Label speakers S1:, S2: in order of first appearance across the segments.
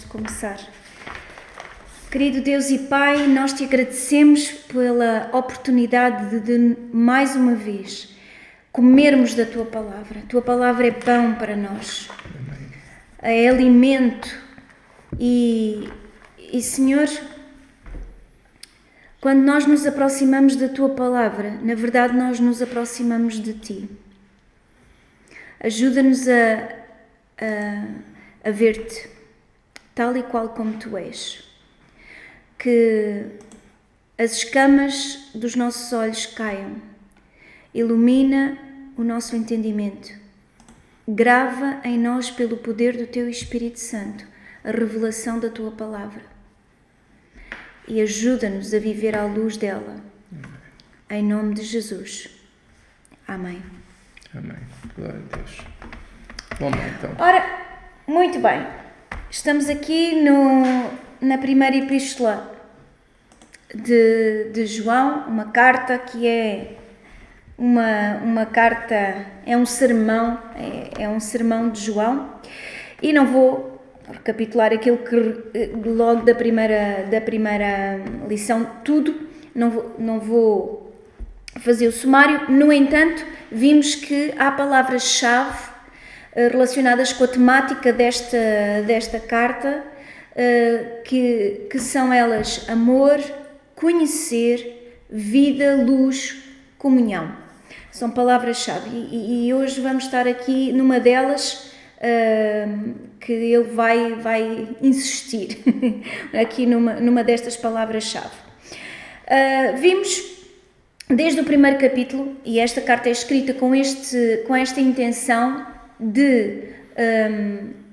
S1: começar. Querido Deus e Pai, nós te agradecemos pela oportunidade de mais uma vez comermos da Tua Palavra. A Tua Palavra é pão para nós, é alimento e Senhor, quando nós nos aproximamos da Tua Palavra, na verdade nós nos aproximamos de Ti. Ajuda-nos a ver-te tal e qual como Tu és. Que as escamas dos nossos olhos caiam, ilumina o nosso entendimento, grava em nós pelo poder do Teu Espírito Santo a revelação da Tua Palavra e ajuda-nos a viver à luz dela, em nome de Jesus. Amém.
S2: Amém. Glória a Deus. Vamos lá então.
S1: Ora, muito bem, estamos aqui na primeira epístola de João, uma carta que é uma carta, é um sermão de João, e não vou recapitular aquilo que logo da primeira lição tudo, não vou fazer o sumário. No entanto, vimos que há palavras-chave relacionadas com a temática desta carta, que são elas amor, conhecer, vida, luz, comunhão. São palavras-chave e hoje vamos estar aqui numa delas, que ele vai insistir aqui numa destas palavras-chave. Vimos desde o primeiro capítulo, e esta carta é escrita com esta intenção de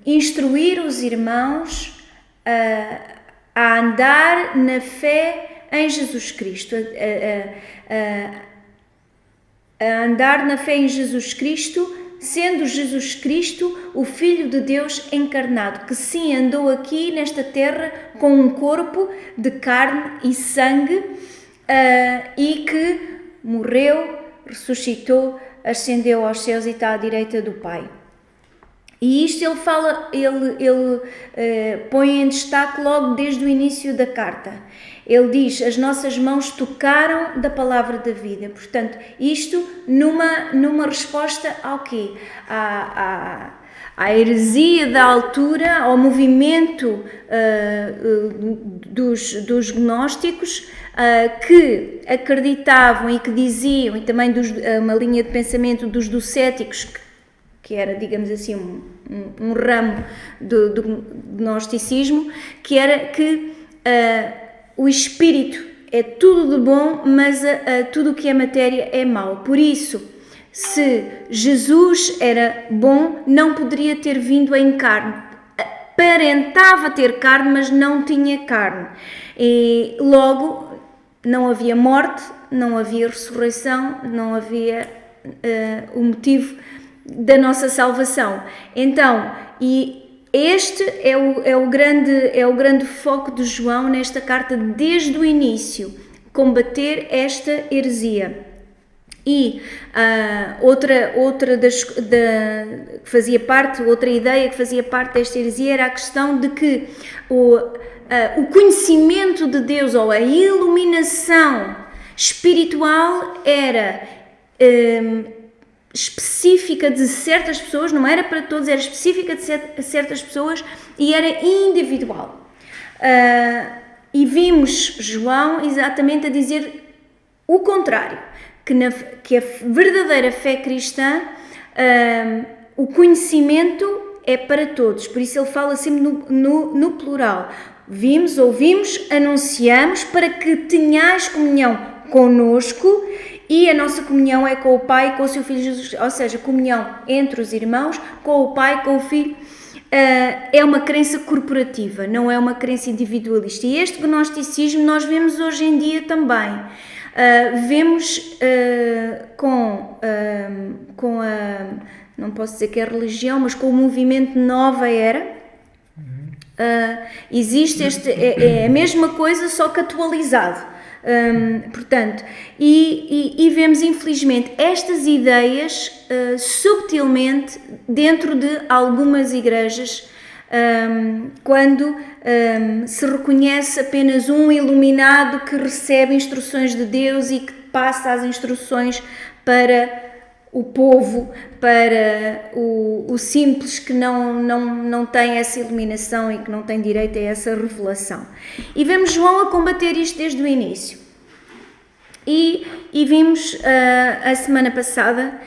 S1: instruir os irmãos a andar na fé em Jesus Cristo, a andar na fé em Jesus Cristo, sendo Jesus Cristo o Filho de Deus encarnado, que sim andou aqui nesta terra com um corpo de carne e sangue, e que morreu, ressuscitou, ascendeu aos céus e está à direita do Pai. E isto ele põe em destaque logo desde o início da carta. Ele diz, as nossas mãos tocaram da palavra da vida. Portanto, isto numa resposta ao quê? À heresia da altura, ao movimento dos gnósticos, que acreditavam e que diziam, e também uma linha de pensamento dos docéticos, que era, digamos assim, um ramo do gnosticismo, que era que o espírito é tudo de bom, mas tudo o que é matéria é mau. Por isso, se Jesus era bom, não poderia ter vindo em carne. Aparentava ter carne, mas não tinha carne. E logo, não havia morte, não havia ressurreição, não havia o motivo da nossa salvação. Então, e este é o grande foco de João nesta carta desde o início, combater esta heresia. E outra ideia que fazia parte desta heresia era a questão de que o conhecimento de Deus, ou a iluminação espiritual, era específica de certas pessoas, não era para todos, era específica de certas pessoas e era individual. E vimos João exatamente a dizer o contrário, que a verdadeira fé cristã, o conhecimento é para todos, por isso ele fala sempre no plural. Vimos, ouvimos, anunciamos para que tenhais comunhão conosco, e a nossa comunhão é com o Pai e com o seu Filho Jesus, ou seja, comunhão entre os irmãos, com o Pai, com o Filho. É uma crença corporativa, não é uma crença individualista. E este gnosticismo nós vemos hoje em dia também. Vemos com a, não posso dizer que é a religião, mas com o movimento Nova Era. Existe é a mesma coisa, só que atualizado. Portanto, e vemos infelizmente estas ideias subtilmente dentro de algumas igrejas quando se reconhece apenas um iluminado que recebe instruções de Deus e que passa as instruções para o povo, para o simples que não tem essa iluminação e que não tem direito a essa revelação. E vemos João a combater isto desde o início. E vimos a semana passada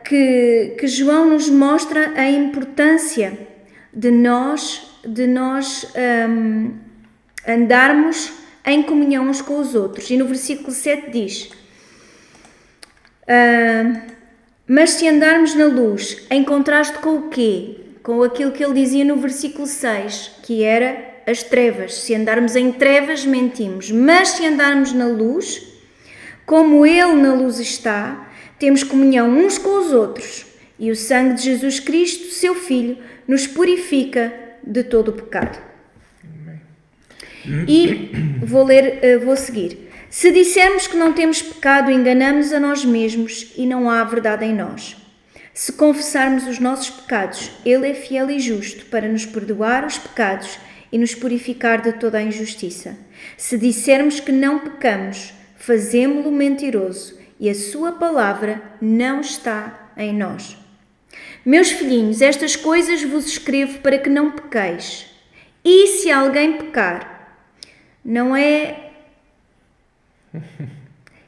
S1: que João nos mostra a importância de nós andarmos em comunhão uns com os outros. E no versículo 7 diz: mas se andarmos na luz, em contraste com o quê? Com aquilo que ele dizia no versículo 6, que era as trevas. Se andarmos em trevas, mentimos. Mas se andarmos na luz, como ele na luz está, temos comunhão uns com os outros. E o sangue de Jesus Cristo, seu Filho, nos purifica de todo o pecado. E vou seguir. Se dissermos que não temos pecado, enganamos a nós mesmos e não há verdade em nós. Se confessarmos os nossos pecados, Ele é fiel e justo para nos perdoar os pecados e nos purificar de toda a injustiça. Se dissermos que não pecamos, fazemo-lo mentiroso e a sua palavra não está em nós. Meus filhinhos, estas coisas vos escrevo para que não pequeis. E se alguém pecar, não é...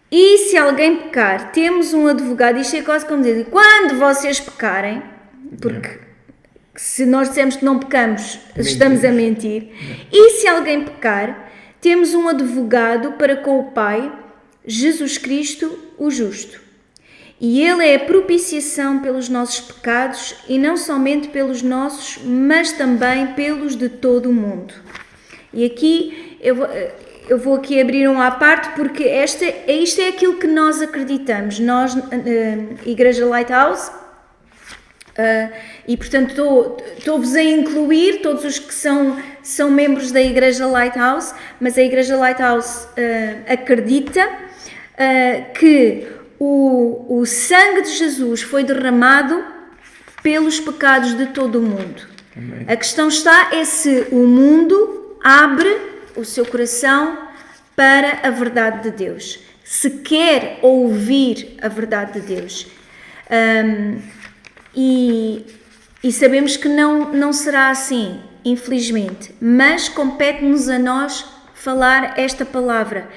S1: E se alguém pecar, temos um advogado, isto é quase como dizer, quando vocês pecarem, porque se nós dissermos que não pecamos, estamos a mentir, e se alguém pecar, temos um advogado para com o Pai, Jesus Cristo, o justo. E Ele é a propiciação pelos nossos pecados, e não somente pelos nossos, mas também pelos de todo o mundo. E aqui eu vou aqui abrir um à parte, porque isto é aquilo que nós acreditamos. Nós, Igreja Lighthouse, e portanto estou-vos a incluir todos os que são membros da Igreja Lighthouse, mas a Igreja Lighthouse acredita que o sangue de Jesus foi derramado pelos pecados de todo o mundo. Amém. A questão está é se o mundo abre o seu coração para a verdade de Deus, se quer ouvir a verdade de Deus. E sabemos que não será assim, infelizmente, mas compete-nos a nós falar esta palavra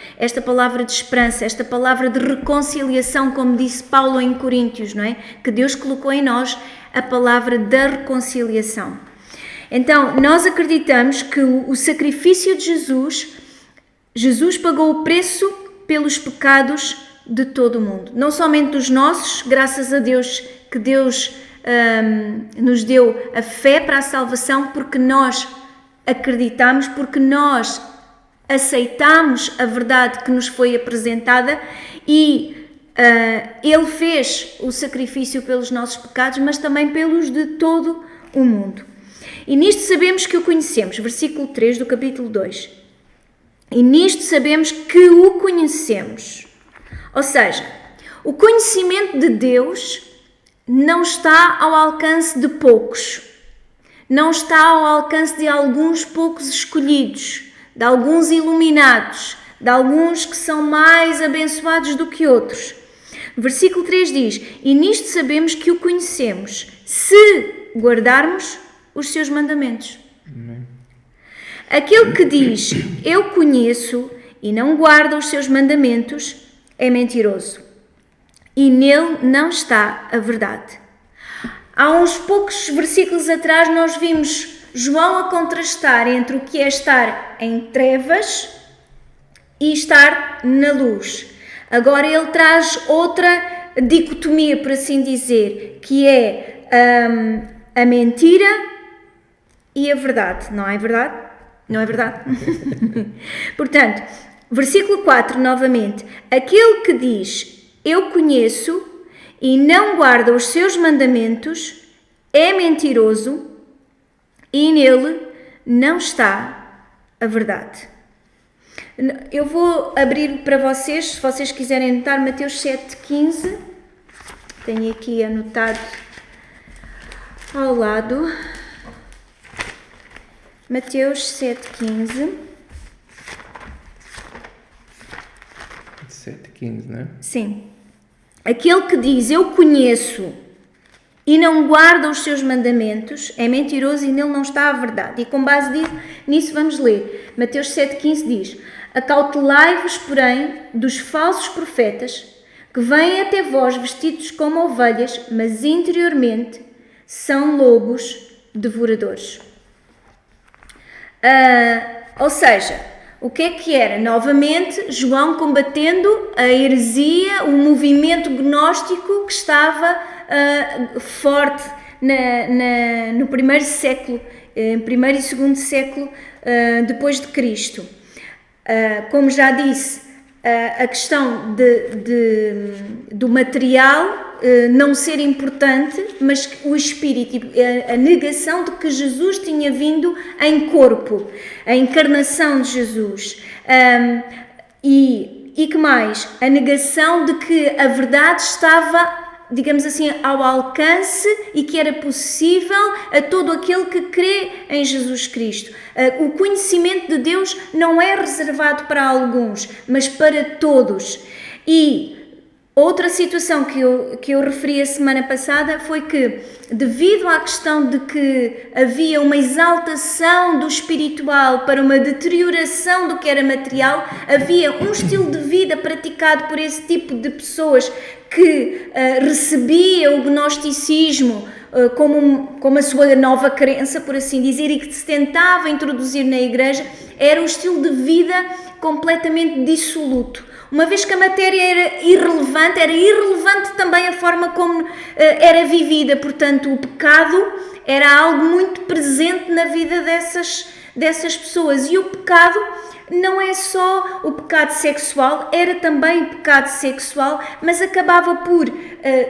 S1: de esperança, esta palavra de reconciliação, como disse Paulo em Coríntios, não é? Que Deus colocou em nós a palavra da reconciliação. Então, nós acreditamos que o sacrifício de Jesus pagou o preço pelos pecados de todo o mundo. Não somente dos nossos, graças a Deus, que Deus nos deu a fé para a salvação, porque nós acreditamos, porque nós aceitamos a verdade que nos foi apresentada e Ele fez o sacrifício pelos nossos pecados, mas também pelos de todo o mundo. E nisto sabemos que o conhecemos, versículo 3 do capítulo 2. E nisto sabemos que o conhecemos. Ou seja, o conhecimento de Deus não está ao alcance de poucos. Não está ao alcance de alguns poucos escolhidos, de alguns iluminados, de alguns que são mais abençoados do que outros. Versículo 3 diz: e nisto sabemos que o conhecemos, se guardarmos os seus mandamentos. Amém. Aquele que diz, eu conheço, e não guarda os seus mandamentos, é mentiroso. E nele não está a verdade. Há uns poucos versículos atrás nós vimos João a contrastar entre o que é estar em trevas e estar na luz. Agora ele traz outra dicotomia, por assim dizer, que é a mentira e a verdade, não é verdade? Não é verdade? Portanto, versículo 4, novamente. Aquele que diz, eu conheço, e não guarda os seus mandamentos, é mentiroso, e nele não está a verdade. Eu vou abrir para vocês, se vocês quiserem anotar, Mateus 7,15. Tenho aqui anotado ao lado. Mateus 7,15.
S2: 7,15, não é?
S1: Sim. Aquele que diz, eu conheço, e não guarda os seus mandamentos, é mentiroso e nele não está a verdade. E com base nisso vamos ler. Mateus 7,15 diz, acautelai-vos, porém, dos falsos profetas, que vêm até vós vestidos como ovelhas, mas interiormente são lobos devoradores. Ou seja, o que é que era? Novamente, João combatendo a heresia, o movimento gnóstico que estava forte no primeiro século, primeiro e segundo século depois de Cristo. Como já disse, a questão do material não ser importante, mas o espírito, a negação de que Jesus tinha vindo em corpo, a encarnação de Jesus. E que mais? A negação de que a verdade estava, digamos assim, ao alcance e que era possível a todo aquele que crê em Jesus Cristo. O conhecimento de Deus não é reservado para alguns, mas para todos. E outra situação que eu referi a semana passada foi que, devido à questão de que havia uma exaltação do espiritual para uma deterioração do que era material, havia um estilo de vida praticado por esse tipo de pessoas que recebia o gnosticismo como a sua nova crença, por assim dizer, e que se tentava introduzir na igreja, era um estilo de vida completamente dissoluto. Uma vez que a matéria era irrelevante também a forma como era vivida. Portanto, o pecado era algo muito presente na vida dessas pessoas. E o pecado não é só o pecado sexual, era também o pecado sexual, mas acabava por,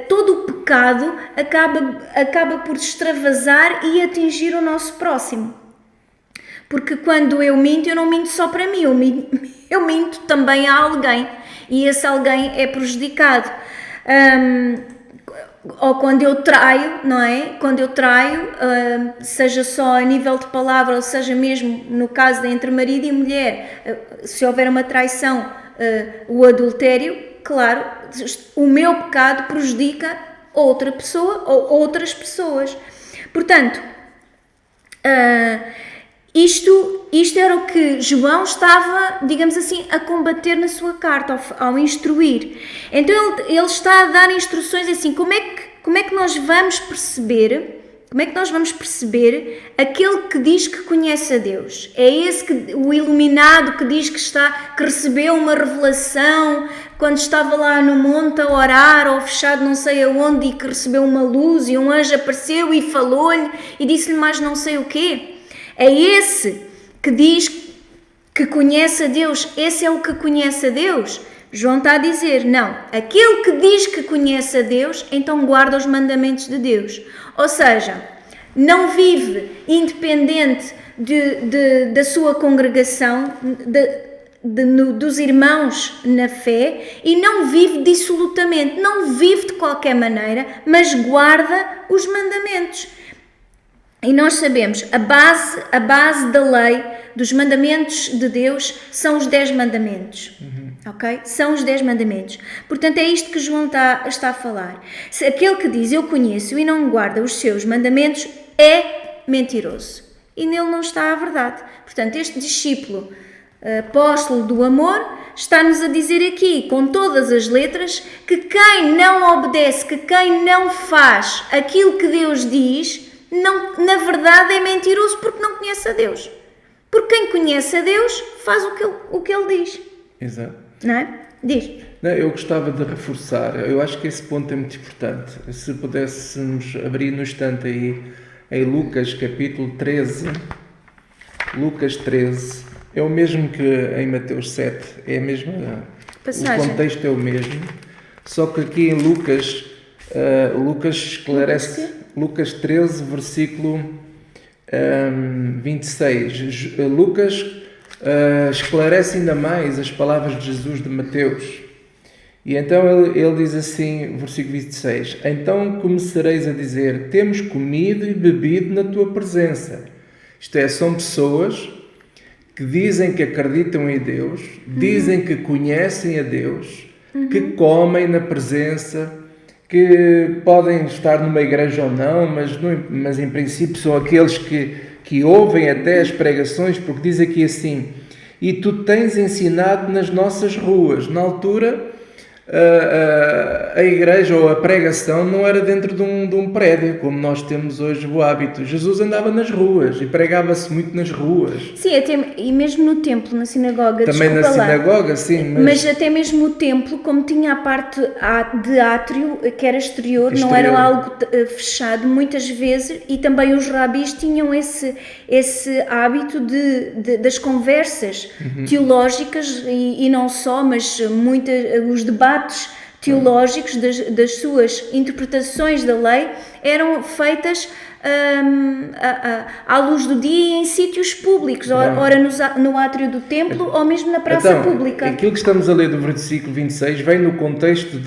S1: todo o pecado acaba por extravasar e atingir o nosso próximo. Porque quando eu minto, eu não minto só para mim, eu minto também a alguém e esse alguém é prejudicado. Ou quando eu traio, não é? Quando eu traio, seja só a nível de palavra, ou seja mesmo no caso de entre marido e mulher, se houver uma traição, o adultério, claro, o meu pecado prejudica outra pessoa ou outras pessoas. Portanto, isto era o que João estava, digamos assim, a combater na sua carta, ao instruir. Então ele está a dar instruções assim, como é que nós vamos perceber aquele que diz que conhece a Deus? É esse o iluminado que diz que recebeu uma revelação quando estava lá no monte a orar ou fechado não sei aonde e que recebeu uma luz e um anjo apareceu e falou-lhe e disse-lhe mais não sei o quê? É esse que diz que conhece a Deus, esse é o que conhece a Deus? João está a dizer, não, aquele que diz que conhece a Deus, então guarda os mandamentos de Deus. Ou seja, não vive independente da sua congregação, dos irmãos na fé, e não vive dissolutamente, não vive de qualquer maneira, mas guarda os mandamentos. E nós sabemos, a base da lei, dos mandamentos de Deus, são os 10 mandamentos. Ok? São os 10 mandamentos. Portanto, é isto que João está a falar. Se aquele que diz, eu conheço e não guarda os seus mandamentos, é mentiroso. E nele não está a verdade. Portanto, este discípulo, apóstolo do amor, está-nos a dizer aqui, com todas as letras, que quem não obedece, que quem não faz aquilo que Deus diz, não, na verdade é mentiroso porque não conhece a Deus. Porque quem conhece a Deus faz o que ele diz.
S2: Exato.
S1: Não é? Diz.
S2: Não, eu gostava de reforçar, eu acho que esse ponto é muito importante. Se pudéssemos abrir no instante aí em Lucas capítulo 13, Lucas 13, é o mesmo que em Mateus 7, é a mesma passagem. O contexto é o mesmo, só que aqui em Lucas esclarece, Lucas 13, versículo 26. Lucas esclarece ainda mais as palavras de Jesus de Mateus. E então ele diz assim, versículo 26, então começareis a dizer, temos comido e bebido na tua presença, Isto é, são pessoas que dizem que acreditam em Deus, dizem que conhecem a Deus, que comem na presença, que podem estar numa igreja ou não, mas em princípio são aqueles que ouvem até as pregações, porque diz aqui assim: e tu tens ensinado nas nossas ruas. Na altura, a igreja ou a pregação não era dentro de um prédio, como nós temos hoje o hábito. Jesus andava nas ruas e pregava-se muito nas ruas.
S1: Sim, até, e mesmo no templo, na sinagoga.
S2: Também na sinagoga, sim.
S1: Mas até mesmo o templo, como tinha a parte de átrio, que era exterior, não era algo fechado, muitas vezes, e também os rabis tinham esse hábito das conversas teológicas, e não só, mas os debates teológicos das suas interpretações da lei eram feitas à luz do dia em sítios públicos, ora no átrio do templo ou mesmo na praça pública.
S2: Aquilo que estamos a ler do versículo 26 vem no contexto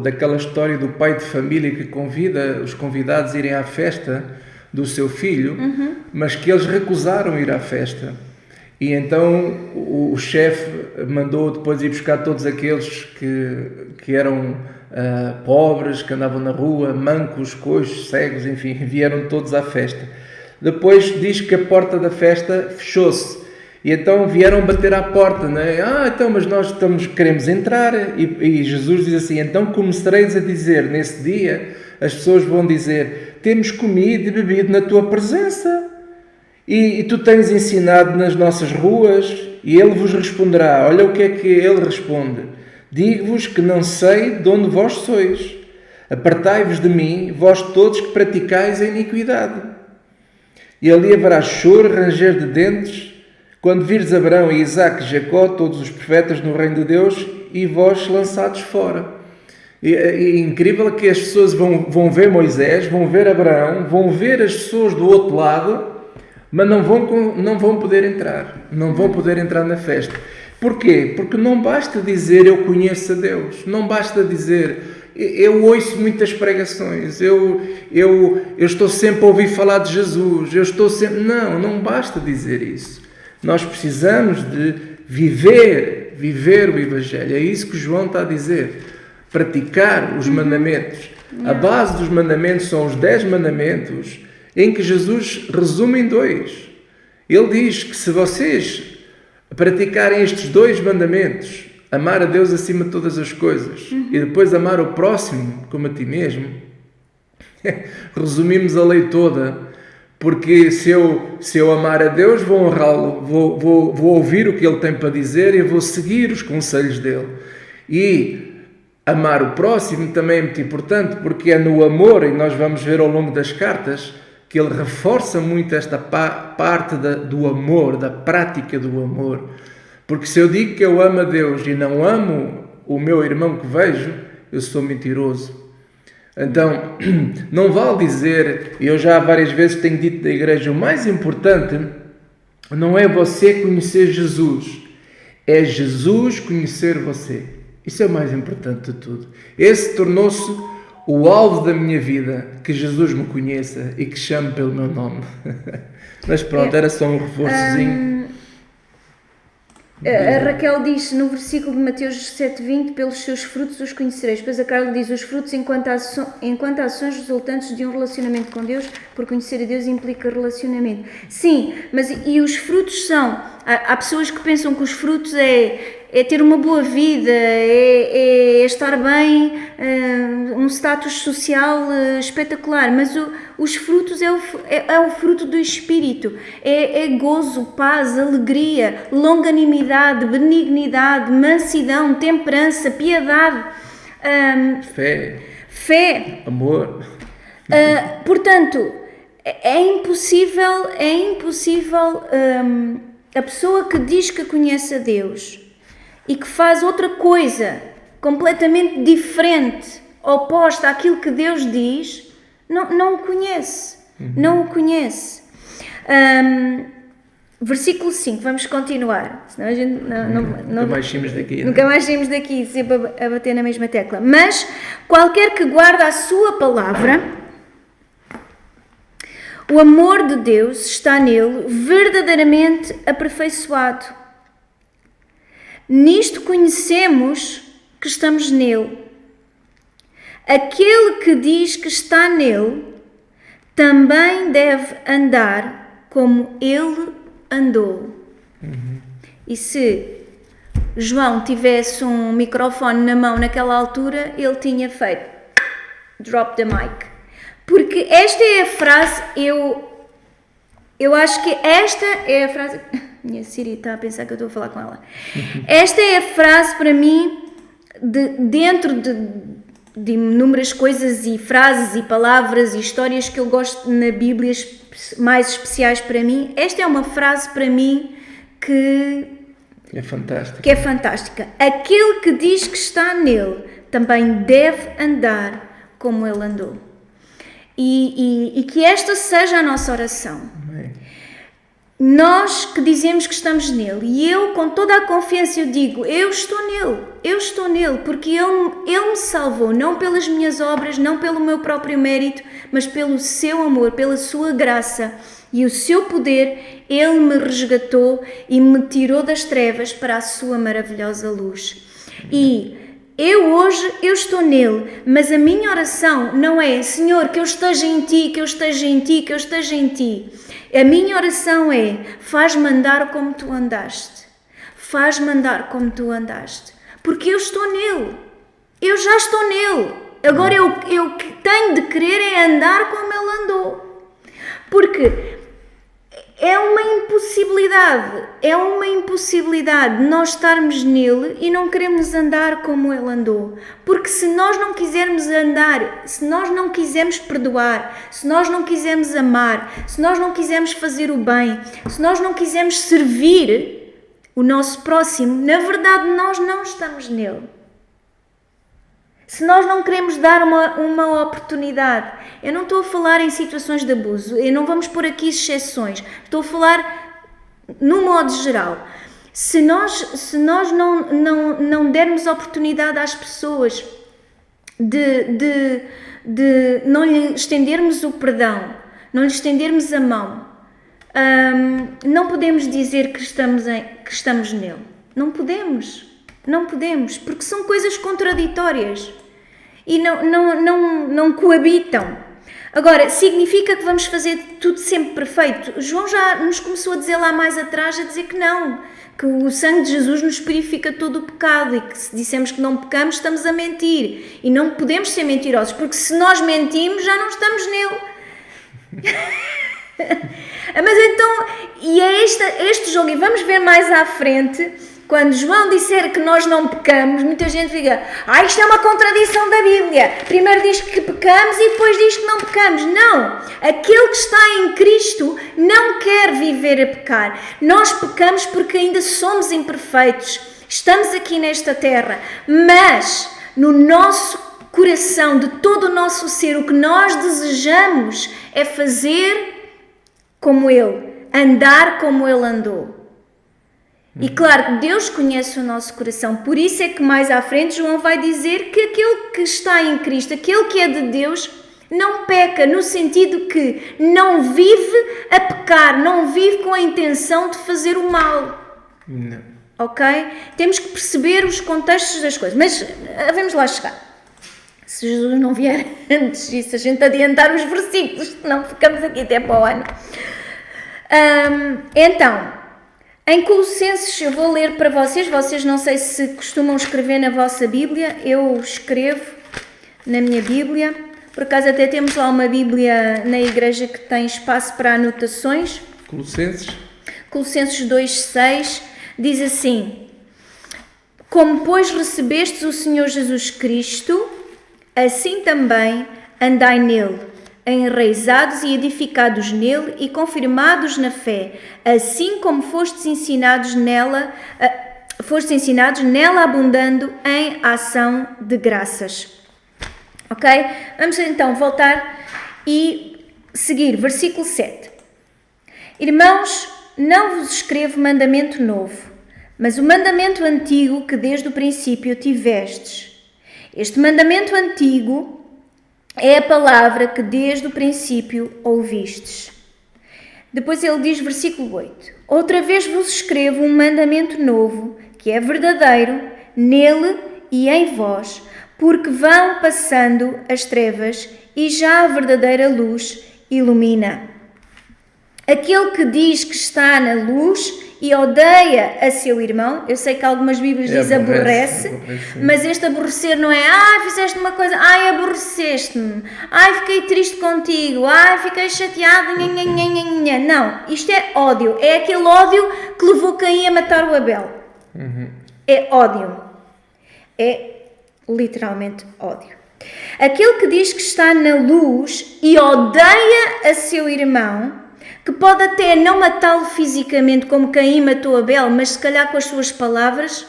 S2: daquela história do pai de família que convida os convidados a irem à festa do seu filho, mas que eles recusaram ir à festa. E então o chefe mandou depois ir buscar todos aqueles que eram pobres, que andavam na rua, mancos, coxos, cegos, enfim, vieram todos à festa. Depois diz que a porta da festa fechou-se. E então vieram bater à porta, né? Então, mas nós queremos entrar. E Jesus diz assim: então começareis a dizer, nesse dia, as pessoas vão dizer: temos comido e bebido na tua presença. E tu tens ensinado nas nossas ruas. E ele vos responderá. Olha o que é que ele responde: digo-vos que não sei de onde vós sois. Apartai-vos de mim, vós todos que praticais a iniquidade. E ali haverá choro, ranger de dentes, quando vires Abraão, Isaque e Jacó, todos os profetas no reino de Deus, e vós lançados fora. E é incrível que as pessoas vão ver Moisés, vão ver Abraão, vão ver as pessoas do outro lado, mas não vão poder entrar. Não vão poder entrar na festa. Porquê? Porque não basta dizer eu conheço a Deus. Não basta dizer eu ouço muitas pregações. Eu estou sempre a ouvir falar de Jesus. Não basta dizer isso. Nós precisamos de viver o Evangelho. É isso que João está a dizer. Praticar os mandamentos. A base dos mandamentos são os 10 mandamentos, em que Jesus resume em 2. Ele diz que se vocês praticarem estes 2 mandamentos, amar a Deus acima de todas as coisas e depois amar o próximo como a ti mesmo, resumimos a lei toda, porque se eu amar a Deus, vou honrá-lo, vou ouvir o que ele tem para dizer e vou seguir os conselhos dele. E amar o próximo também é muito importante, porque é no amor, e nós vamos ver ao longo das cartas, que ele reforça muito esta parte do amor, da prática do amor. Porque se eu digo que eu amo a Deus e não amo o meu irmão que vejo, eu sou mentiroso. Então, não vale dizer, e eu já várias vezes tenho dito da igreja, o mais importante não é você conhecer Jesus, é Jesus conhecer você. Isso é o mais importante de tudo. Esse tornou-se o alvo da minha vida, que Jesus me conheça e que chame pelo meu nome. Mas pronto, era só um reforçozinho.
S1: A Raquel diz no versículo de Mateus 7,20: pelos seus frutos os conhecereis. Depois a Carla diz: os frutos enquanto ações resultantes de um relacionamento com Deus, por conhecer a Deus implica relacionamento. Sim, mas e os frutos são... Há pessoas que pensam que os frutos é ter uma boa vida, é estar bem, um status social espetacular, mas os frutos é o fruto do Espírito, é gozo, paz, alegria, longanimidade, benignidade, mansidão, temperança, piedade, fé,
S2: amor.
S1: Portanto, é impossível a pessoa que diz que conhece a Deus e que faz outra coisa completamente diferente, oposta àquilo que Deus diz, não o conhece. Não o conhece. Versículo 5, vamos continuar. Senão a gente
S2: nunca mais saímos daqui.
S1: Nunca mais saímos daqui, sempre a bater na mesma tecla. Mas qualquer que guarda a sua palavra, O amor de Deus está nele, verdadeiramente aperfeiçoado. Nisto conhecemos que estamos nele. Aquele que diz que está nele também deve andar como ele andou. E se João tivesse um microfone na mão naquela altura, ele tinha feito drop the mic. Porque esta é a frase, eu acho que esta é a frase... Minha Siri está a pensar que eu estou a falar com ela. Esta é a frase para mim, dentro de inúmeras coisas e frases e palavras e histórias que eu gosto na Bíblia mais especiais para mim. Esta é uma frase para mim que é fantástica. Aquele que diz que está nele também deve andar como ele andou. E que esta seja a nossa oração.
S2: Amém.
S1: Nós que dizemos que estamos nele, e eu com toda a confiança eu digo, eu estou nele, porque ele me salvou, não pelas minhas obras, não pelo meu próprio mérito, mas pelo seu amor, pela sua graça e o seu poder. Ele me resgatou e me tirou das trevas para a sua maravilhosa luz. E hoje estou nele, mas a minha oração não é, Senhor, que eu esteja em ti, que eu esteja em ti, que eu esteja em ti. A minha oração é, faz-me andar como tu andaste. Faz-me andar como tu andaste. Porque eu estou nele. Eu já estou nele. Agora eu que tenho de querer é andar como ele andou. Porque é uma impossibilidade nós estarmos nele e não queremos andar como ele andou. Porque se nós não quisermos andar, se nós não quisermos perdoar, se nós não quisermos amar, se nós não quisermos fazer o bem, se nós não quisermos servir o nosso próximo, na verdade nós não estamos nele. Se nós não queremos dar uma oportunidade, eu não estou a falar em situações de abuso, não vamos pôr aqui exceções, estou a falar no modo geral. Se nós não dermos oportunidade às pessoas de não lhe estendermos o perdão, não lhe estendermos a mão, não podemos dizer que estamos nele. Não podemos, porque são coisas contraditórias e não coabitam. Agora, significa que vamos fazer tudo sempre perfeito? João já nos começou a dizer lá mais atrás, a dizer que não, que o sangue de Jesus nos purifica todo o pecado e que se dissermos que não pecamos, estamos a mentir. E não podemos ser mentirosos, porque se nós mentimos, já não estamos nele. Mas então, e é este jogo, e vamos ver mais à frente, quando João disser que nós não pecamos, muita gente fica, isto é uma contradição da Bíblia, primeiro diz que pecamos e depois diz que não pecamos. Não, aquele que está em Cristo não quer viver a pecar. Nós pecamos porque ainda somos imperfeitos, estamos aqui nesta terra, mas no nosso coração, de todo o nosso ser, o que nós desejamos é fazer como Ele, andar como Ele andou. E claro que Deus conhece o nosso coração, por isso é que mais à frente João vai dizer que aquele que está em Cristo, aquele que é de Deus, não peca, no sentido que não vive a pecar, não vive com a intenção de fazer o mal.
S2: Não.
S1: Ok? Temos que perceber os contextos das coisas, mas vamos lá chegar. Se Jesus não vier antes disso, a gente adiantar os versículos, senão ficamos aqui até para o ano. Então, em Colossenses, eu vou ler para vocês não sei se costumam escrever na vossa Bíblia, eu escrevo na minha Bíblia, por acaso até temos lá uma Bíblia na igreja que tem espaço para anotações. Colossenses 2,6 diz assim: como pois recebestes o Senhor Jesus Cristo, assim também andai nele, enraizados e edificados nele e confirmados na fé, assim como fostes ensinados nela abundando em ação de graças. Ok? Vamos então voltar e seguir, versículo 7. Irmãos, não vos escrevo mandamento novo, mas o mandamento antigo que desde o princípio tivestes. Este mandamento antigo é a palavra que desde o princípio ouvistes. Depois ele diz, versículo 8: outra vez vos escrevo um mandamento novo, que é verdadeiro, nele e em vós, porque vão passando as trevas e já a verdadeira luz ilumina. Aquele que diz que está na luz e odeia a seu irmão, eu sei que algumas Bíblias dizem aborrece, mas este aborrecer não é, fizeste uma coisa, aborreceste-me, fiquei triste contigo, fiquei chateado, não, isto é ódio, é aquele ódio que levou Caim a matar o Abel. É ódio, é literalmente ódio. Aquele que diz que está na luz e odeia a seu irmão, que pode até não matá-lo fisicamente como Caim matou Abel, mas se calhar com as suas palavras,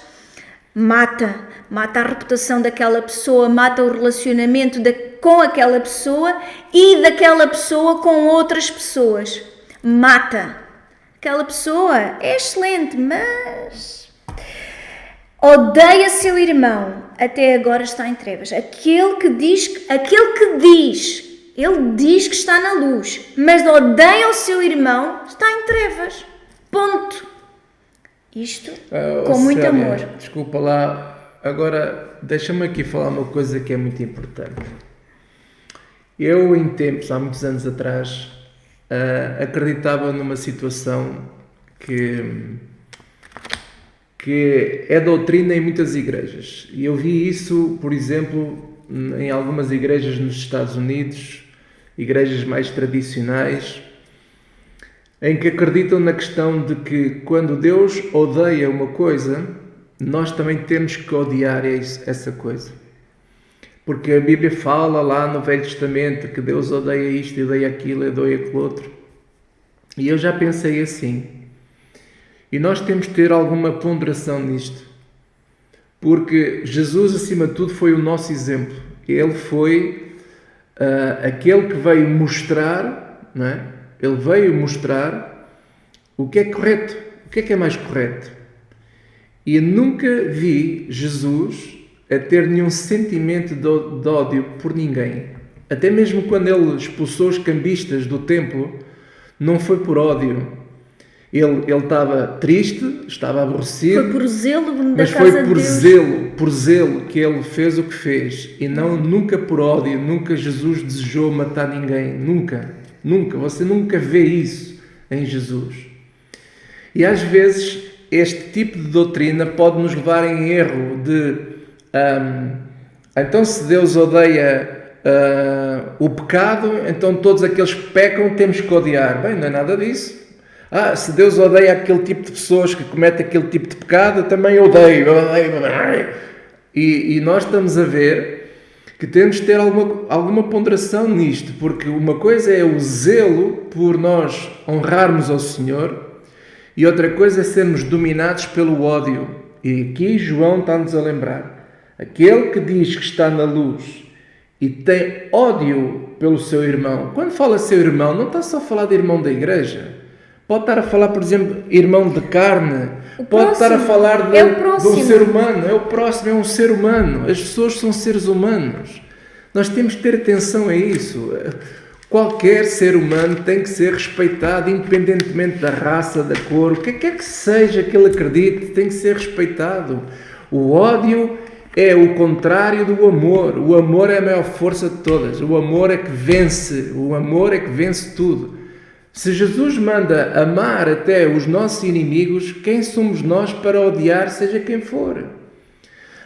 S1: mata a reputação daquela pessoa, mata o relacionamento com aquela pessoa e daquela pessoa com outras pessoas. Mata. Aquela pessoa é excelente, mas odeia seu irmão, até agora está em trevas. Aquele que diz, ele diz que está na luz, mas odeia o seu irmão, está em trevas. Ponto. Isto com muito
S2: Célia,
S1: amor.
S2: Desculpa lá, agora deixa-me aqui falar uma coisa que é muito importante. Eu, em tempos, há muitos anos atrás, acreditava numa situação que é doutrina em muitas igrejas. E eu vi isso, por exemplo, em algumas igrejas nos Estados Unidos, igrejas mais tradicionais, em que acreditam na questão de que quando Deus odeia uma coisa, nós também temos que odiar essa coisa. Porque a Bíblia fala lá no Velho Testamento que Deus odeia isto, odeia aquilo, odeia aquilo outro. E eu já pensei assim. E nós temos que ter alguma ponderação nisto. Porque Jesus, acima de tudo, foi o nosso exemplo. Ele foi aquele que veio mostrar, não é? Ele veio mostrar o que é correto, o que é mais correto. E eu nunca vi Jesus a ter nenhum sentimento de ódio por ninguém. Até mesmo quando ele expulsou os cambistas do templo, não foi por ódio. Ele estava triste, estava aborrecido.
S1: Foi por zelo da
S2: mas
S1: casa
S2: foi
S1: de
S2: por
S1: Deus.
S2: por zelo que ele fez o que fez. E nunca por ódio. Nunca Jesus desejou matar ninguém. Nunca. Você nunca vê isso em Jesus. E às vezes este tipo de doutrina pode nos levar em erro de então se Deus odeia o pecado, então todos aqueles que pecam temos que odiar. Bem, não é nada disso. Se Deus odeia aquele tipo de pessoas que cometem aquele tipo de pecado, eu também odeio. E nós estamos a ver que temos de ter alguma ponderação nisto, porque uma coisa é o zelo por nós honrarmos ao Senhor e outra coisa é sermos dominados pelo ódio. E aqui João está-nos a lembrar. Aquele que diz que está na luz e tem ódio pelo seu irmão. Quando fala seu irmão, não está só a falar de irmão da igreja. Pode estar a falar, por exemplo, irmão de carne. Pode estar a falar de um ser humano. É o próximo, é um ser humano. As pessoas são seres humanos. Nós temos que ter atenção a isso. Qualquer ser humano tem que ser respeitado, independentemente da raça, da cor. O que quer que seja que ele acredite, tem que ser respeitado. O ódio é o contrário do amor. O amor é a maior força de todas. O amor é que vence. O amor é que vence tudo. Se Jesus manda amar até os nossos inimigos, quem somos nós para odiar seja quem for?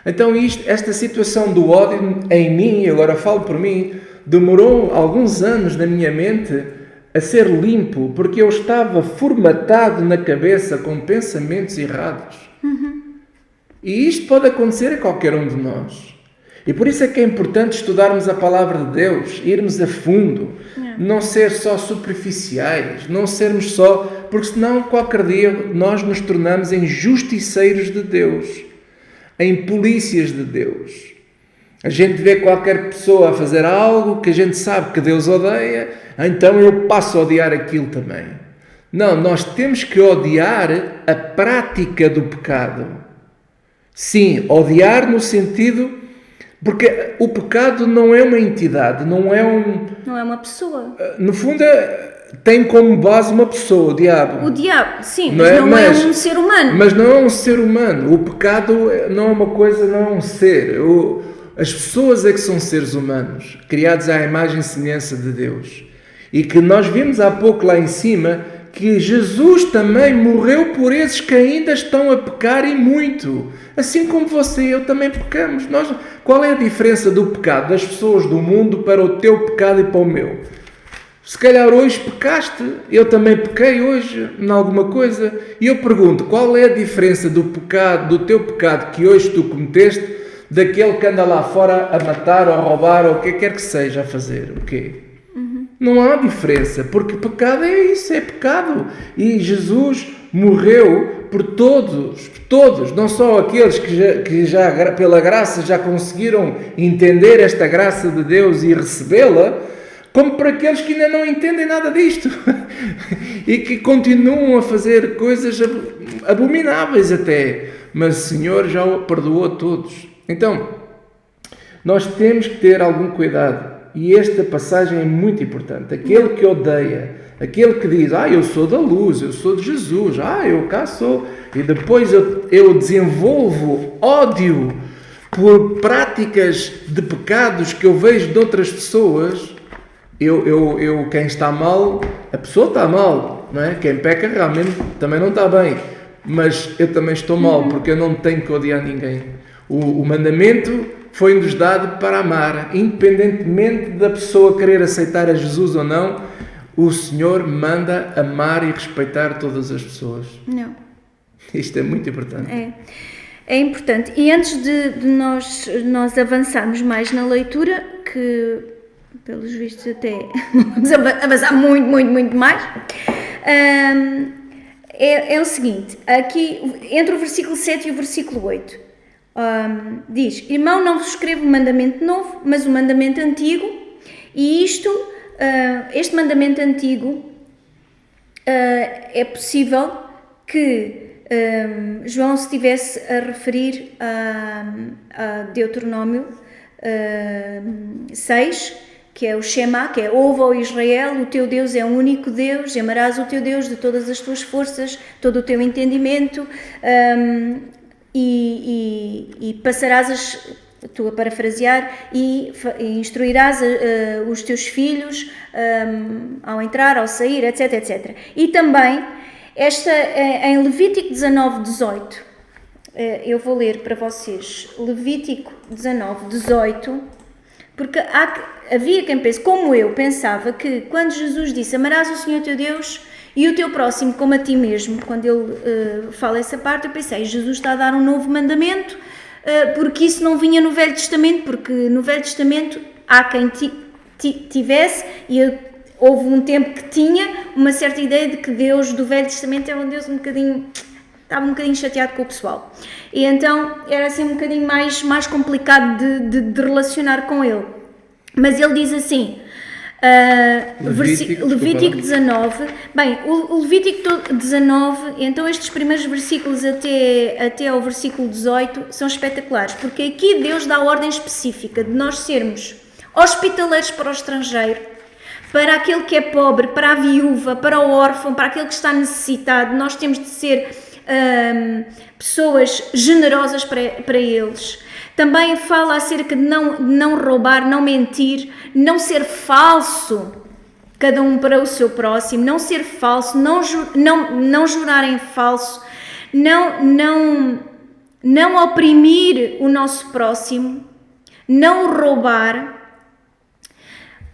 S2: Então esta situação do ódio em mim, agora falo por mim, demorou alguns anos na minha mente a ser limpo, porque eu estava formatado na cabeça com pensamentos errados. E isto pode acontecer a qualquer um de nós. E por isso é que é importante estudarmos a palavra de Deus, irmos a fundo, não ser só superficiais, não sermos só... Porque senão qualquer dia nós nos tornamos em justiceiros de Deus, em polícias de Deus. A gente vê qualquer pessoa a fazer algo que a gente sabe que Deus odeia, então eu passo a odiar aquilo também. Não, nós temos que odiar a prática do pecado. Sim, odiar no sentido... Porque o pecado não é uma entidade, não é uma
S1: pessoa.
S2: No fundo, tem como base uma pessoa, o diabo.
S1: O diabo, sim,
S2: Não
S1: mas
S2: é?
S1: não é um ser humano.
S2: Mas não é um ser humano. O pecado não é uma coisa, não é um ser. As pessoas é que são seres humanos, criados à imagem e semelhança de Deus. E que nós vimos há pouco lá em cima que Jesus também morreu por esses que ainda estão a pecar e muito. Assim como você e eu também pecamos. Qual é a diferença do pecado das pessoas do mundo para o teu pecado e para o meu? Se calhar hoje pecaste, eu também pequei hoje em alguma coisa. E eu pergunto, qual é a diferença do pecado, do teu pecado que hoje tu cometeste, daquele que anda lá fora a matar ou a roubar ou o que quer que seja a fazer? O quê? Não há diferença, porque pecado é isso, é pecado. E Jesus morreu por todos, não só aqueles que já pela graça já conseguiram entender esta graça de Deus e recebê-la, como para aqueles que ainda não entendem nada disto e que continuam a fazer coisas abomináveis até, mas o Senhor já o perdoou a todos. Então, nós temos que ter algum cuidado. E esta passagem é muito importante. Aquele que odeia, aquele que diz, eu sou da luz, eu sou de Jesus, eu cá sou, e depois eu desenvolvo ódio por práticas de pecados que eu vejo de outras pessoas, quem está mal, a pessoa está mal, não é? Quem peca realmente também não está bem, mas eu também estou mal, porque eu não tenho que odiar ninguém. O mandamento foi-nos dado para amar, independentemente da pessoa querer aceitar a Jesus ou não, o Senhor manda amar e respeitar todas as pessoas.
S1: Não.
S2: Isto é muito importante.
S1: É importante. E antes de nós avançarmos mais na leitura, que pelos vistos até vamos avançar muito mais, é o seguinte, aqui entre o versículo 7 e o versículo 8, diz, irmão, não vos escrevo um mandamento novo, mas um mandamento antigo, e este mandamento antigo é possível que João se estivesse a referir a Deuteronômio 6, que é o Shema, que é ouve, ó Israel, o teu Deus é o único Deus, amarás o teu Deus de todas as tuas forças, todo o teu entendimento, e passarás estou a parafrasear, e instruirás os teus filhos ao entrar, ao sair, etc, etc. E também, em Levítico 19, 18, eu vou ler para vocês Levítico 19, 18, porque havia quem pense, como eu pensava, que quando Jesus disse amarás o Senhor teu Deus e o teu próximo como a ti mesmo, quando ele fala essa parte, eu pensei, Jesus está a dar um novo mandamento, porque isso não vinha no Velho Testamento, porque no Velho Testamento há quem tivesse, e houve um tempo que tinha uma certa ideia de que Deus do Velho Testamento é um Deus estava um bocadinho chateado com o pessoal, e então era assim um bocadinho mais complicado de relacionar com ele, mas ele diz assim, Levítico 19, bem, o Levítico 19, então estes primeiros versículos até ao versículo 18 são espetaculares, porque aqui Deus dá a ordem específica de nós sermos hospitaleiros para o estrangeiro, para aquele que é pobre, para a viúva, para o órfão, para aquele que está necessitado. Nós temos de ser pessoas generosas para eles. Também fala acerca de não roubar, não mentir, não ser falso, cada um para o seu próximo, não ser falso, não jurar em falso, não oprimir o nosso próximo, não roubar.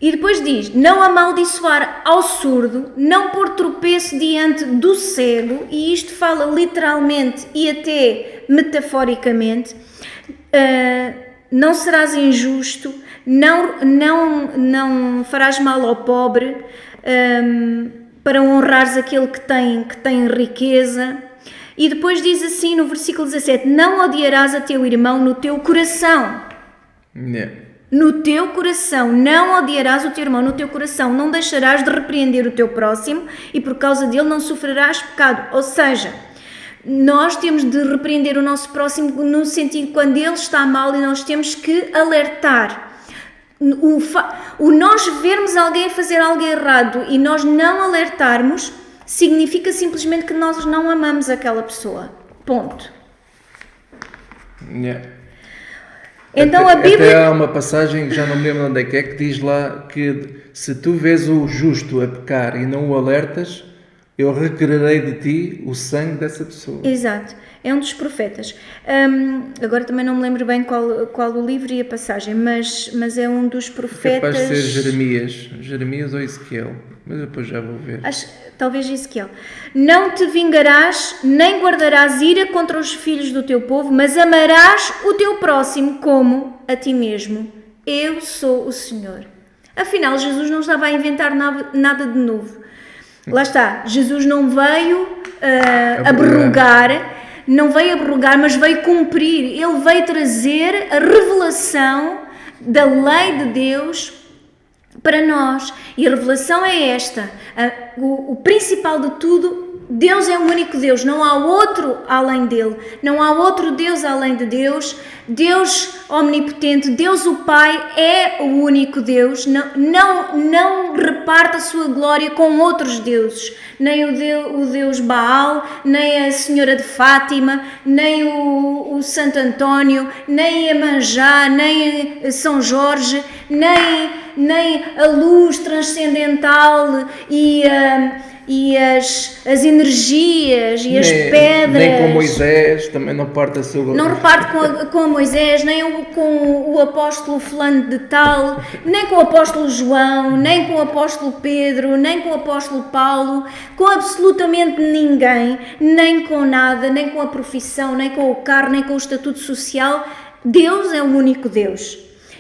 S1: E depois diz, não amaldiçoar ao surdo, não pôr tropeço diante do cego, e isto fala literalmente e até metaforicamente, não serás injusto, não farás mal ao pobre, para honrares aquele que tem riqueza. E depois diz assim no versículo 17, não odiarás a teu irmão no teu coração. No teu coração, não odiarás o teu irmão no teu coração, não deixarás de repreender o teu próximo e por causa dele não sofrerás pecado. Ou seja, nós temos de repreender o nosso próximo no sentido quando ele está mal e nós temos que alertar. O nós vermos alguém fazer algo errado e nós não alertarmos significa simplesmente que nós não amamos aquela pessoa. Ponto.
S2: Yeah.
S1: Então a Bíblia...
S2: Até há uma passagem, já não me lembro onde é, que diz lá que se tu vês o justo a pecar e não o alertas, eu requererei de ti o sangue dessa pessoa.
S1: Exato, é um dos profetas. Agora também não me lembro bem qual o livro e a passagem, mas é um dos profetas...
S2: É capaz de ser Jeremias ou Ezequiel, mas depois já vou ver.
S1: Talvez Ezequiel. Não te vingarás, nem guardarás ira contra os filhos do teu povo, mas amarás o teu próximo como a ti mesmo. Eu sou o Senhor. Afinal, Jesus não estava a inventar nada de novo. Lá está, Jesus não veio abrogar, mas veio cumprir. Ele veio trazer a revelação da lei de Deus para nós. E a revelação é esta. O principal de tudo, Deus é o único Deus, não há outro além dele, não há outro Deus além de Deus. Deus omnipotente, Deus o Pai é o único Deus, não reparte a sua glória com outros deuses, nem o Deus Baal, nem a Senhora de Fátima, nem o Santo António, nem Iemanjá, nem São Jorge, nem a luz transcendental e as energias e as pedras.
S2: Nem com Moisés, também não parte a sua...
S1: Não reparte com Moisés, nem com o apóstolo fulano de tal, nem com o apóstolo João, nem com o apóstolo Pedro, nem com o apóstolo Paulo, com absolutamente ninguém, nem com nada, nem com a profissão, nem com o carro, nem com o estatuto social. Deus é o único Deus.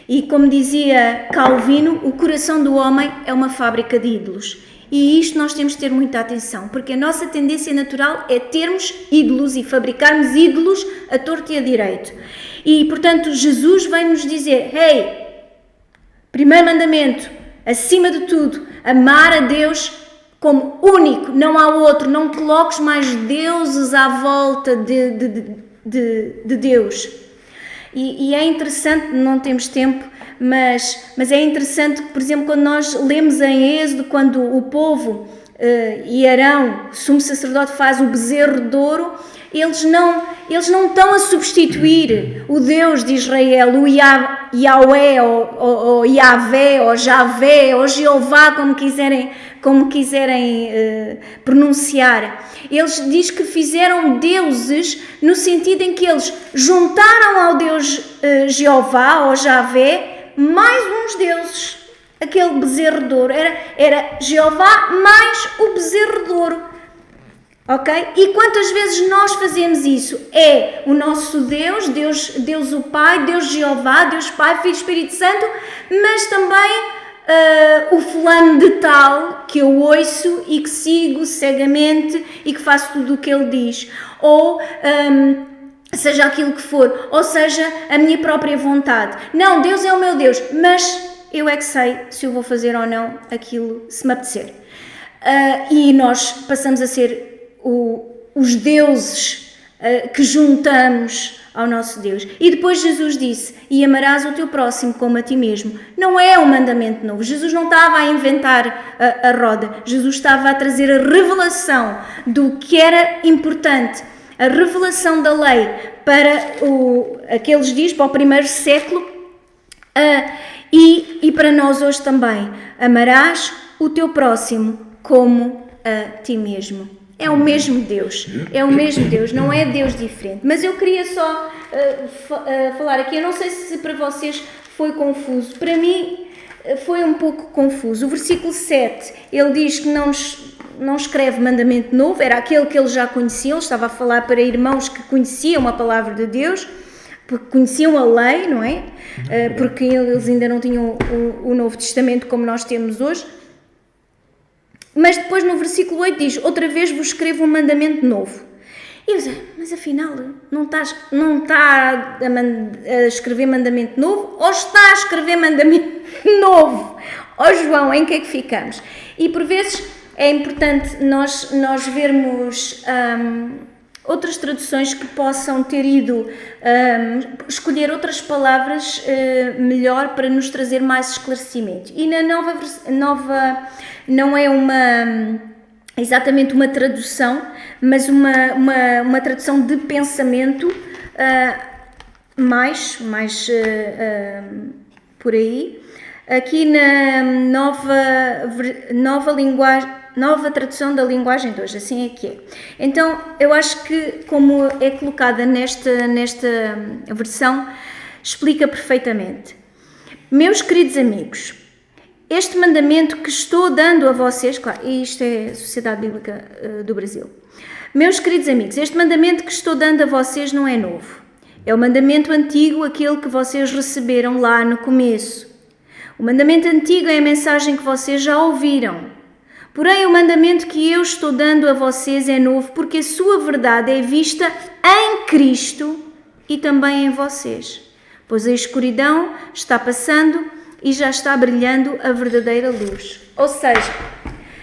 S1: E como dizia Calvino, o coração do homem é uma fábrica de ídolos. E isto nós temos de ter muita atenção, porque a nossa tendência natural é termos ídolos e fabricarmos ídolos a torto e a direito. E, portanto, Jesus vem nos dizer, primeiro mandamento, acima de tudo, amar a Deus como único, não há outro, não coloques mais deuses à volta de Deus. E é interessante, não temos tempo, mas é interessante que, por exemplo, quando nós lemos em Êxodo, quando o povo e Arão, o sumo sacerdote, faz o bezerro de ouro, eles não estão a substituir o Deus de Israel, o Yahweh, ou Yahvé, ou Javé, ou Jeová, como quiserem pronunciar. Eles diz que fizeram deuses no sentido em que eles juntaram ao Deus Jeová, ou Javé, mais uns deuses. Aquele bezerro de ouro era Jeová mais o bezerro de ouro. Ok? E quantas vezes nós fazemos isso? É o nosso Deus o Pai, Deus Jeová, Deus Pai, Filho e Espírito Santo, mas também o fulano de tal que eu ouço e que sigo cegamente e que faço tudo o que ele diz. Ou seja aquilo que for, ou seja a minha própria vontade. Não, Deus é o meu Deus, mas eu é que sei se eu vou fazer ou não aquilo se me apetecer. E nós passamos a ser os deuses que juntamos ao nosso Deus. E depois Jesus disse, e amarás o teu próximo como a ti mesmo. Não é um mandamento novo. Jesus não estava a inventar a roda. Jesus estava a trazer a revelação do que era importante, a revelação da lei para aqueles dias, para o primeiro século, e para nós hoje também. Amarás o teu próximo como a ti mesmo. É o mesmo Deus, não é Deus diferente. Mas eu queria só falar aqui, eu não sei se para vocês foi confuso, para mim foi um pouco confuso. O versículo 7, ele diz que não escreve mandamento novo, era aquele que eles já conheciam, ele estava a falar para irmãos que conheciam a palavra de Deus, porque conheciam a lei, não é? Porque eles ainda não tinham o Novo Testamento como nós temos hoje. Mas depois no versículo 8 diz, outra vez vos escrevo um mandamento novo. E eu disse, mas afinal, não está a escrever mandamento novo? Ou está a escrever mandamento novo? Ó João, em que é que ficamos? E por vezes é importante nós vermos outras traduções que possam ter ido escolher outras palavras melhor para nos trazer mais esclarecimento. E na nova não é exatamente uma tradução, mas uma tradução de pensamento mais por aí. Aqui na nova tradução da linguagem de hoje, assim é que é. Então, eu acho que, como é colocada nesta versão, explica perfeitamente. Meus queridos amigos, este mandamento que estou dando a vocês, claro, e isto é a Sociedade Bíblica do Brasil. Meus queridos amigos, este mandamento que estou dando a vocês não é novo. É o mandamento antigo, aquele que vocês receberam lá no começo. O mandamento antigo é a mensagem que vocês já ouviram. Porém, o mandamento que eu estou dando a vocês é novo, porque a sua verdade é vista em Cristo e também em vocês. Pois a escuridão está passando e já está brilhando a verdadeira luz. Ou seja,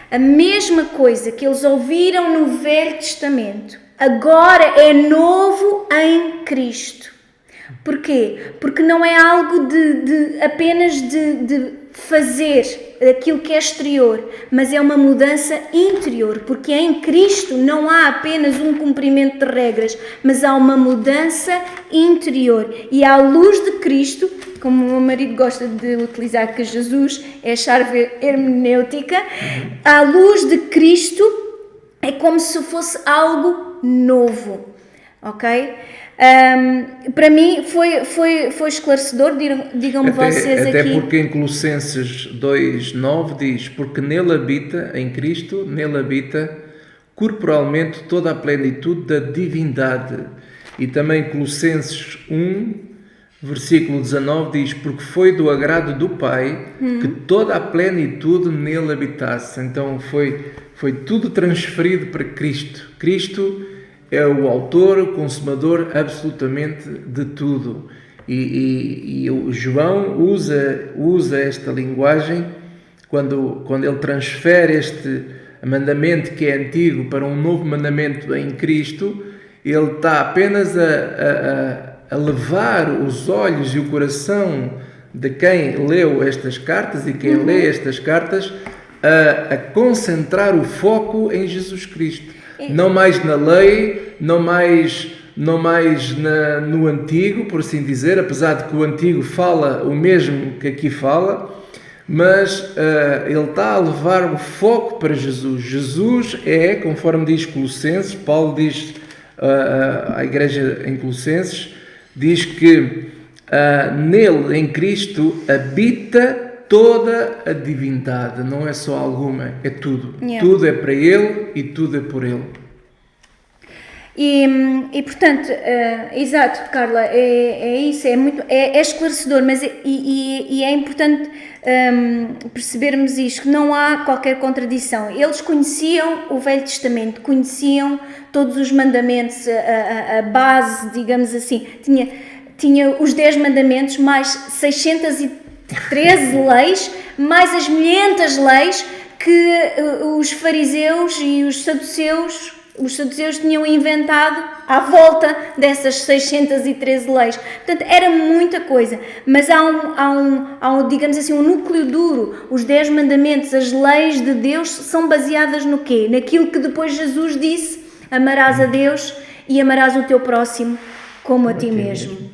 S1: a mesma coisa que eles ouviram no Velho Testamento, agora é novo em Cristo. Porquê? Porque não é algo apenas de fazer aquilo que é exterior, mas é uma mudança interior, porque em Cristo não há apenas um cumprimento de regras, mas há uma mudança interior. E à luz de Cristo, como o meu marido gosta de utilizar, que Jesus é a chave hermenêutica, à luz de Cristo é como se fosse algo novo, ok? Para mim foi esclarecedor, digam-me vocês
S2: até
S1: aqui.
S2: Até porque em Colossenses 2:9 diz, porque nele habita, em Cristo, nele habita corporalmente toda a plenitude da divindade. E também Colossenses 1, versículo 19 diz, porque foi do agrado do Pai que toda a plenitude nele habitasse. Então foi tudo transferido para Cristo. Cristo é o autor, o consumador absolutamente de tudo. E o João usa esta linguagem quando ele transfere este mandamento que é antigo para um novo mandamento em Cristo. Ele está apenas a levar os olhos e o coração de quem leu estas cartas e quem lê estas cartas a concentrar o foco em Jesus Cristo. Não mais na lei, não mais no antigo, por assim dizer, apesar de que o antigo fala o mesmo que aqui fala, mas ele está a levar o foco para Jesus. Jesus é, conforme diz Colossenses, Paulo diz à igreja em Colossenses, diz que nele, em Cristo, habita toda a divindade, não é só alguma, é tudo. Yeah. Tudo é para Ele e tudo é por Ele.
S1: E portanto, exato, Carla, é isso, é esclarecedor, mas é importante percebermos isto, que não há qualquer contradição. Eles conheciam o Velho Testamento, conheciam todos os mandamentos, a base, digamos assim, tinha os 10 mandamentos, mais 613 leis, mais as milhentas leis que os fariseus e os saduceus tinham inventado à volta dessas 613 leis. Portanto, era muita coisa, mas há um digamos assim, um núcleo duro. Os 10 mandamentos, as leis de Deus são baseadas no quê? Naquilo que depois Jesus disse, amarás a Deus e amarás o teu próximo como a ti mesmo.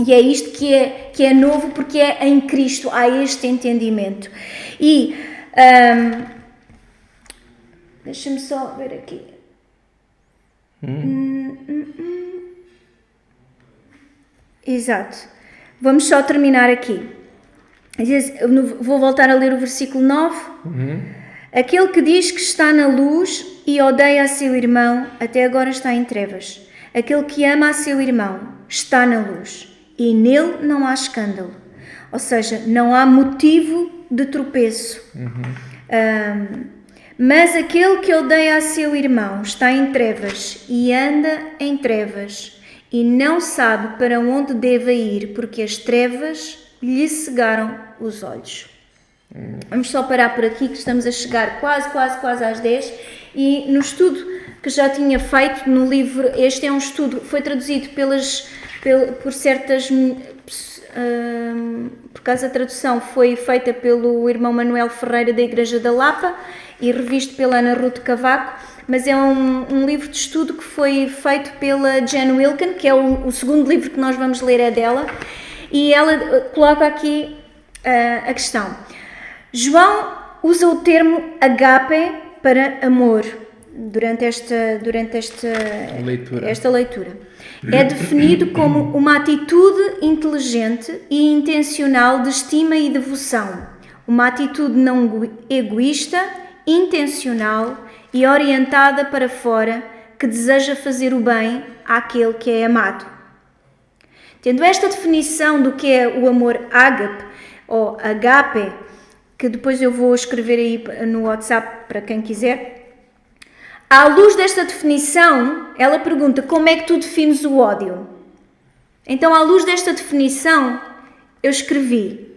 S1: E é isto que é novo, porque é em Cristo, há este entendimento. E deixa-me só ver aqui. Exato. Vamos só terminar aqui. Vou voltar a ler o versículo 9. Aquele que diz que está na luz e odeia a seu irmão, até agora está em trevas. Aquele que ama a seu irmão está na luz e nele não há escândalo. Ou seja, não há motivo de tropeço. Mas aquele que odeia a seu irmão está em trevas e anda em trevas e não sabe para onde deve ir, porque as trevas lhe cegaram os olhos. Vamos só parar por aqui, que estamos a chegar quase às 10, e no estudo que já tinha feito no livro. Este é um estudo, foi traduzido por certas... por causa da tradução, foi feita pelo irmão Manuel Ferreira da Igreja da Lapa e revisto pela Ana Ruth Cavaco, mas é um livro de estudo que foi feito pela Jen Wilkin, que é o segundo livro que nós vamos ler é dela, e ela coloca aqui a questão. João usa o termo agape para amor durante esta leitura. É definido como uma atitude inteligente e intencional de estima e devoção, uma atitude não egoísta, intencional e orientada para fora, que deseja fazer o bem àquele que é amado. Tendo esta definição do que é o amor ágape ou agape, que depois eu vou escrever aí no WhatsApp para quem quiser, à luz desta definição, ela pergunta como é que tu defines o ódio. Então, à luz desta definição, eu escrevi: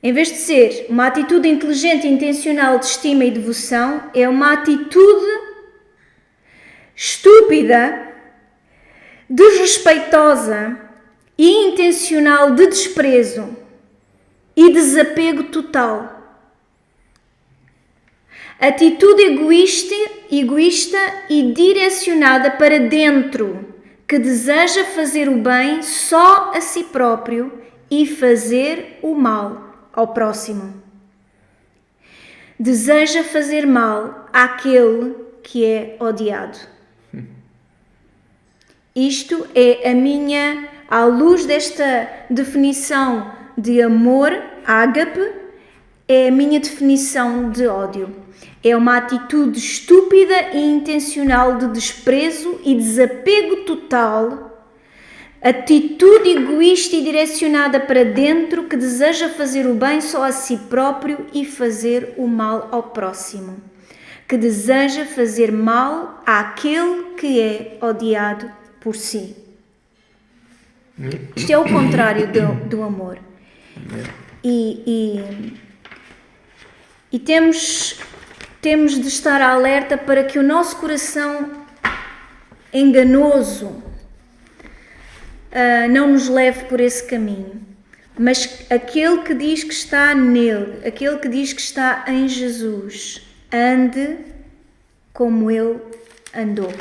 S1: em vez de ser uma atitude inteligente e intencional de estima e devoção, é uma atitude estúpida, desrespeitosa e intencional de desprezo e desapego total. Atitude egoísta e direcionada para dentro, que deseja fazer o bem só a si próprio e fazer o mal ao próximo. Deseja fazer mal àquele que é odiado. Isto é à luz desta definição de amor, ágape, é a minha definição de ódio. É uma atitude estúpida e intencional de desprezo e desapego total, atitude egoísta e direcionada para dentro, que deseja fazer o bem só a si próprio e fazer o mal ao próximo, que deseja fazer mal àquele que é odiado por si. Isto é o contrário do amor. E temos de estar alerta para que o nosso coração enganoso não nos leve por esse caminho, mas aquele que diz que está nele, aquele que diz que está em Jesus, ande como ele andou,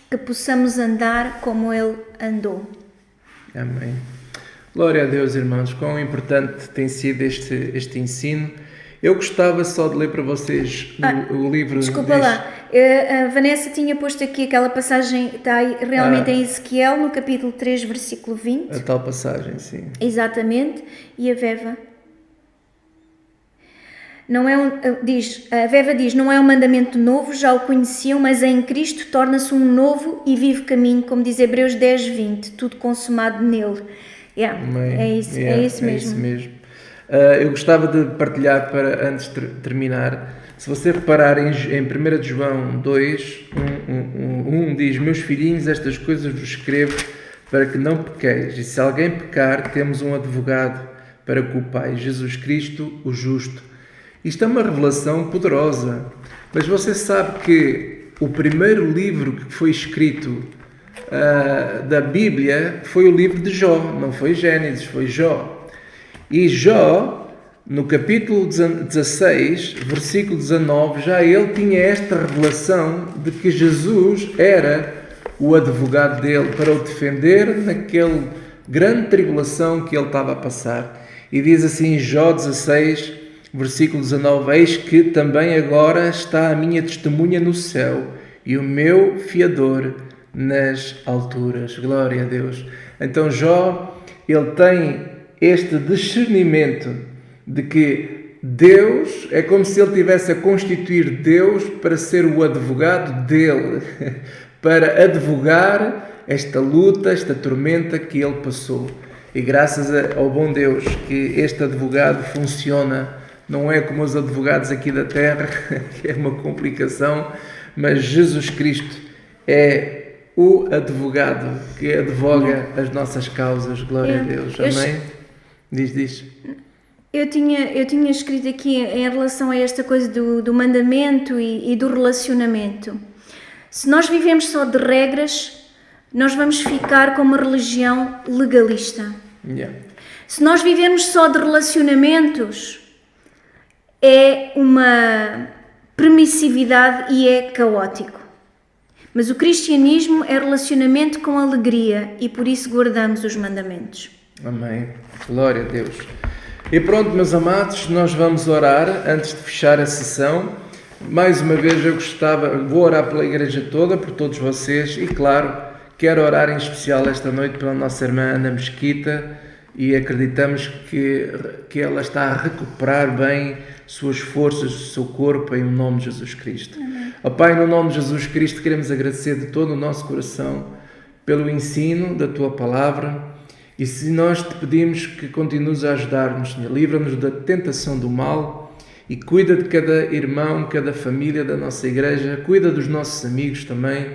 S1: que possamos andar como ele andou.
S2: Amém. Glória a Deus, irmãos, quão importante tem sido este ensino. Eu gostava só de ler para vocês o livro...
S1: Desculpa lá, a Vanessa tinha posto aqui aquela passagem, está aí realmente em Ezequiel, no capítulo 3, versículo 20.
S2: A tal passagem, sim.
S1: Exatamente, e a Veva... A Veva diz, não é um mandamento novo, já o conheciam, mas em Cristo torna-se um novo e vivo caminho, como diz Hebreus 10, 20, tudo consumado nele. É isso mesmo.
S2: Eu gostava de partilhar, antes de terminar, se você reparar em 1 João 2, 1 diz: meus filhinhos, estas coisas vos escrevo para que não pequeis, e se alguém pecar, temos um advogado para com o Pai, Jesus Cristo, o justo. Isto é uma revelação poderosa, mas você sabe que o primeiro livro que foi escrito da Bíblia foi o livro de Jó, não foi Gênesis, foi Jó. E Jó, no capítulo 16, versículo 19, já ele tinha esta revelação de que Jesus era o advogado dele para o defender naquela grande tribulação que ele estava a passar. E diz assim, Jó 16, versículo 19, eis que também agora está a minha testemunha no céu e o meu fiador nas alturas. Glória a Deus. Então Jó, ele tem este discernimento de que Deus é como se ele tivesse a constituir Deus para ser o advogado dele, para advogar esta luta, esta tormenta que ele passou. E graças ao bom Deus que este advogado funciona, não é como os advogados aqui da terra, que é uma complicação, mas Jesus Cristo é o advogado que advoga as nossas causas. Glória a Deus. Amém? Diz.
S1: Eu tinha escrito aqui em relação a esta coisa do mandamento e do relacionamento. Se nós vivemos só de regras, nós vamos ficar com uma religião legalista.
S2: Yeah.
S1: Se nós vivermos só de relacionamentos, é uma permissividade e é caótico. Mas o cristianismo é relacionamento com alegria e por isso guardamos os mandamentos.
S2: Amém. Glória a Deus. E pronto, meus amados, nós vamos orar antes de fechar a sessão. Mais uma vez vou orar pela igreja toda, por todos vocês e claro, quero orar em especial esta noite pela nossa irmã Ana Mesquita e acreditamos que ela está a recuperar bem suas forças, o seu corpo em nome de Jesus Cristo. Ó Pai, no nome de Jesus Cristo queremos agradecer de todo o nosso coração pelo ensino da Tua Palavra. E se nós te pedimos que continues a ajudar-nos, Senhor, livra-nos da tentação do mal e cuida de cada irmão, cada família da nossa igreja, cuida dos nossos amigos também,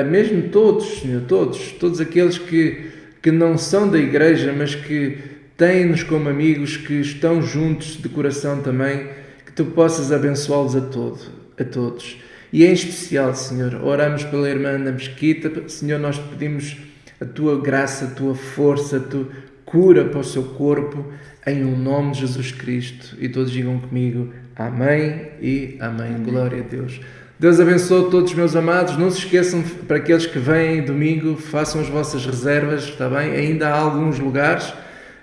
S2: mesmo todos, Senhor, todos aqueles que não são da igreja, mas que têm-nos como amigos, que estão juntos de coração também, que Tu possas abençoá-los a todos. E em especial, Senhor, oramos pela irmã Ana Mesquita, Senhor, nós te pedimos a Tua graça, a Tua força, a Tua cura para o seu corpo, em nome de Jesus Cristo. E todos digam comigo, amém e amém. Glória a Deus. Deus abençoe todos, meus amados. Não se esqueçam, para aqueles que vêm domingo, façam as vossas reservas, está bem? Ainda há alguns lugares.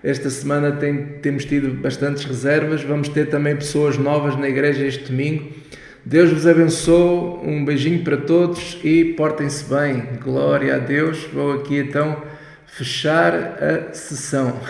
S2: Esta semana temos tido bastantes reservas. Vamos ter também pessoas novas na igreja este domingo. Deus vos abençoe, um beijinho para todos e portem-se bem. Glória a Deus. Vou aqui então fechar a sessão.